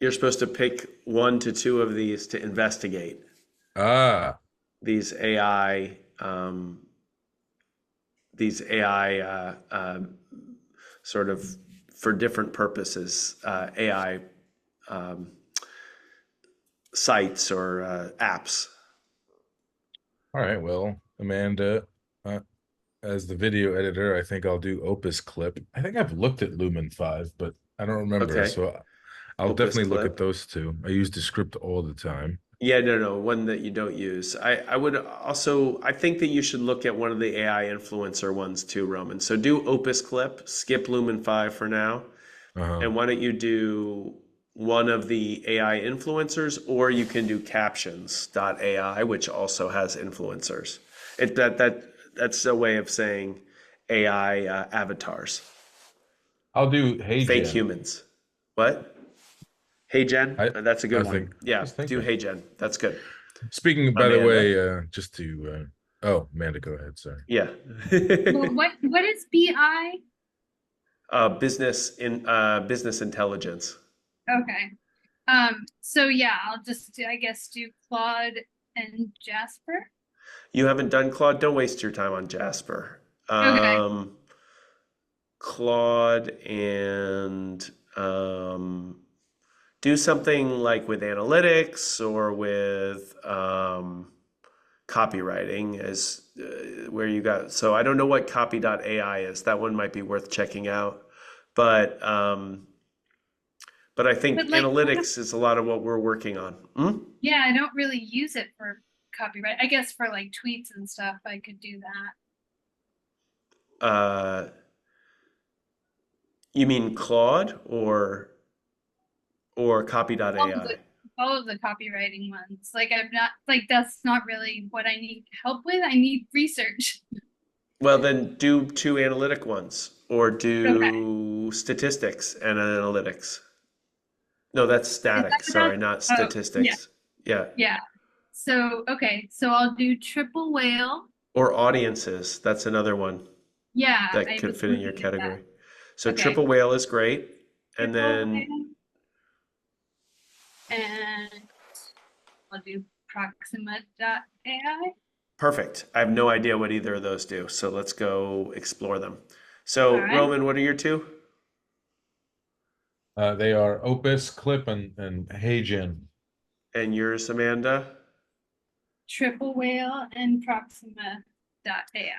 Speaker 1: You're supposed to pick one to two of these to investigate
Speaker 2: Ah,
Speaker 1: these AI, sort of for different purposes, AI um, sites or apps.
Speaker 2: all right. Well, Amanda, uh, as the video editor, I think I'll do Opus Clip. I think I've looked at Lumen 5, but I don't remember.
Speaker 1: Okay.
Speaker 2: So I'll
Speaker 1: Opus
Speaker 2: definitely look at
Speaker 1: Clip.
Speaker 2: those two. I use Descript all the time.
Speaker 1: Yeah, no, one that you don't use. I would also, I think that you should look at one of the AI influencer ones too, Roman. So do Opus Clip, skip Lumen 5 for now,
Speaker 2: Uh-huh.
Speaker 1: and why don't you do one of the AI influencers, or you can do captions.ai, which also has influencers. That's a way of saying AI avatars,
Speaker 2: I'll do Hey
Speaker 1: fake
Speaker 2: Jen.
Speaker 1: humans. What? Hey Jen,
Speaker 2: I
Speaker 1: that's a
Speaker 2: I
Speaker 1: good one.
Speaker 2: think I
Speaker 1: Yeah,
Speaker 2: was
Speaker 1: do
Speaker 2: thinking.
Speaker 1: Hey Jen. That's good.
Speaker 2: Speaking, by the
Speaker 1: Amanda.
Speaker 2: way, just to oh, Amanda, go ahead. Sorry.
Speaker 1: Yeah.
Speaker 3: Well, what is BI?
Speaker 1: Business intelligence.
Speaker 3: Okay. So yeah, I'll just I guess do Claude and Jasper.
Speaker 1: You haven't done Claude? Don't waste your time on Jasper.
Speaker 3: Okay.
Speaker 1: Claude and do something like with analytics or with copywriting as where you got. So I don't know what copy.ai is. That one might be worth checking out. But um, but I
Speaker 3: But
Speaker 1: think
Speaker 3: like
Speaker 1: analytics is a lot of what we're working on. Hmm?
Speaker 3: yeah, I don't really use it for copyright. I guess for like tweets and stuff, I could do that.
Speaker 1: Uh, you mean Claude or
Speaker 3: All of the
Speaker 1: copy.ai?
Speaker 3: all of the copywriting ones. Like I'm not like that's not really what I need help with. I need research.
Speaker 1: Well, then do two analytic ones or
Speaker 3: Okay.
Speaker 1: do statistics and analytics. No, that's
Speaker 3: Is
Speaker 1: static.
Speaker 3: that enough?
Speaker 1: Sorry, not
Speaker 3: Oh, yeah,
Speaker 1: statistics. Yeah.
Speaker 3: yeah. So okay, so I'll do triple whale.
Speaker 1: Or audiences. That's another one
Speaker 3: Yeah,
Speaker 1: that
Speaker 3: I
Speaker 1: could
Speaker 3: was
Speaker 1: fit in your
Speaker 3: looking at
Speaker 1: category.
Speaker 3: that.
Speaker 1: So
Speaker 3: Okay.
Speaker 1: triple whale is great. And
Speaker 3: Triple
Speaker 1: then
Speaker 3: whale and I'll do Proxima.ai.
Speaker 1: perfect. I have no idea what either of those do. So let's go explore them.
Speaker 3: All
Speaker 1: So,
Speaker 3: right.
Speaker 1: Roman, what are your two?
Speaker 2: They are Opus Clip and Hey Jen.
Speaker 1: And yours, Amanda?
Speaker 3: Triple whale and Proxima.ai.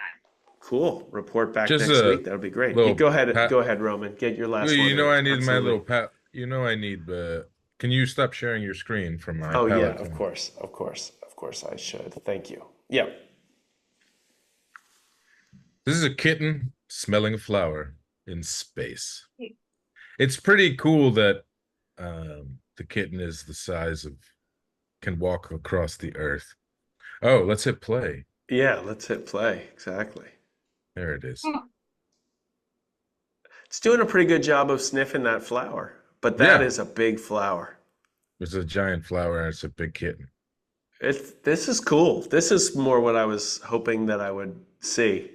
Speaker 1: Cool. Report back
Speaker 2: Just
Speaker 1: next
Speaker 2: a
Speaker 1: week. That'll be great. You
Speaker 2: little
Speaker 1: go ahead.
Speaker 2: pat.
Speaker 1: Go ahead, Roman. Get your
Speaker 2: Well,
Speaker 1: last one
Speaker 2: you know
Speaker 1: in.
Speaker 2: I need my
Speaker 1: Absolutely.
Speaker 2: little pat. You know I need. Can you stop sharing your screen from my
Speaker 1: Oh yeah, of
Speaker 2: Peloton?
Speaker 1: course, of course, of course I should. Thank you. Yeah.
Speaker 2: This is a kitten smelling a flower in space. It's pretty cool that the kitten is the size of can walk across the earth. Oh, let's hit play.
Speaker 1: Yeah, let's hit play. Exactly.
Speaker 2: There it is.
Speaker 3: Oh,
Speaker 1: It's doing a pretty good job of sniffing that flower, but that
Speaker 2: Yeah,
Speaker 1: is a big flower.
Speaker 2: it's a giant flower and it's a big kitten.
Speaker 1: This is cool. This is more what I was hoping that I would see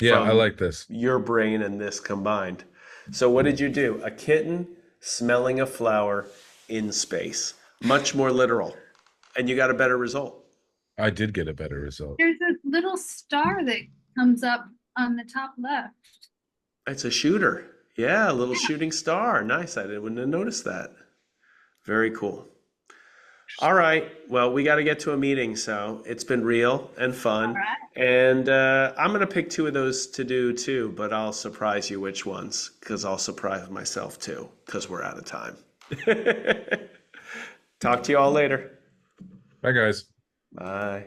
Speaker 2: Yeah, I
Speaker 1: from
Speaker 2: like this.
Speaker 1: your brain and this combined. So what did you do? A kitten smelling a flower in space. Much more literal. And you got a better result.
Speaker 2: I did get a better result.
Speaker 3: there's a little star that comes up on the top left.
Speaker 1: It's a shooter. Yeah, a little shooting star. Nice. Wouldn't have noticed that. Very cool. All right. Well, we got to get to a meeting, so it's been real and
Speaker 3: All
Speaker 1: fun.
Speaker 3: right.
Speaker 1: And I'm going to pick two of those to do too, but I'll surprise you which ones, because I'll surprise myself too, because we're out of time. Talk to you all later.
Speaker 2: Bye, guys.
Speaker 1: Bye.